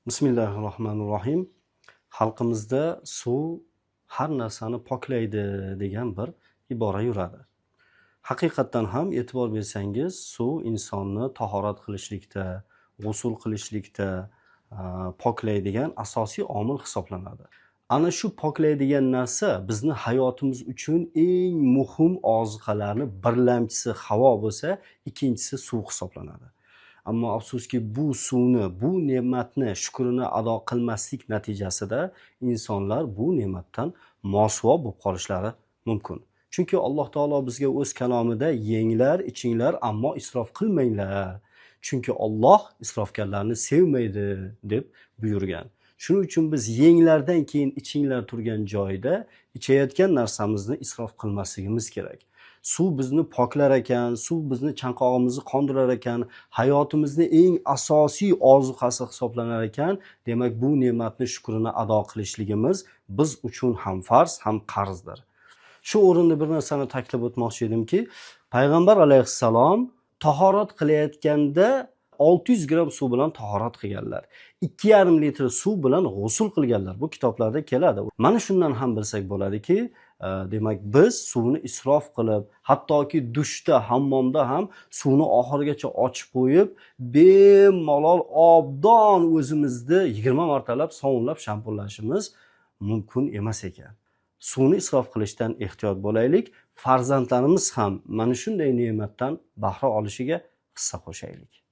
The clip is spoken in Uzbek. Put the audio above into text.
Bismillahirrohmanirrohim. Xalqimizda suv har narsani poklaydi degan bir ibora yuradi. Haqiqatdan ham e'tibor bersangiz, suv insonni tahorat qilishlikda, g'usul qilishlikda poklaydigan asosiy omil hisoblanadi. Ana shu poklaydigan narsa bizni hayotimiz uchun eng muhim ozuqalarni birlamchisi havo bo'lsa, ikkinchisi suv hisoblanadi. Ammo afsuski bu suvni, bu ne'matni shukrini ado qilmaslik natijasida insonlar bu ne'matdan mosuvo bo'lib qolishlari mumkin. Chunki Alloh taolo bizga o'z kalomida yenglar, ichinglar, ammo isrof qilmanglar. Chunki Alloh isrofgarlarni sevmaydi deb buyurgan. Shuning uchun biz yenglardan keyin ichinglar turgan joyda ichayotgan narsamizni isrof qilmasligimiz kerak. Suv bizni poklar ekan, suv bizni chanqog'imizni qondirar ekan, hayotimizni eng asosiy ozuqasi hisoblanar ekan. Demak, bu ne'matni shukrini ado qilishligimiz biz uchun ham farz, ham qarzdir. Shu o'rinda bir narsani ta'kidlab o'tmoqchi edimki, Payg'ambar alayhissalom tahorat qilayotganda 600 gram suv bilan tahorat qilganlar. 2,5 litr suv bilan g'usul qilganlar. Bu kitoblarda keladi. Mana shundan ham bilsak bo'ladiki, demak biz suvni isrof qilib, hattoki dushda, hammomda ham suvni oxirigacha ochib qo'yib, bemalol obdon o'zimizni 20 martalab sovunlab shampunlashimiz mumkin emas ekan. Suvni isrof qilishdan ehtiyot bo'laylik. Farzandlarimiz ham mana shunday ne'matdan bahra olishiga hissa qo'shaylik.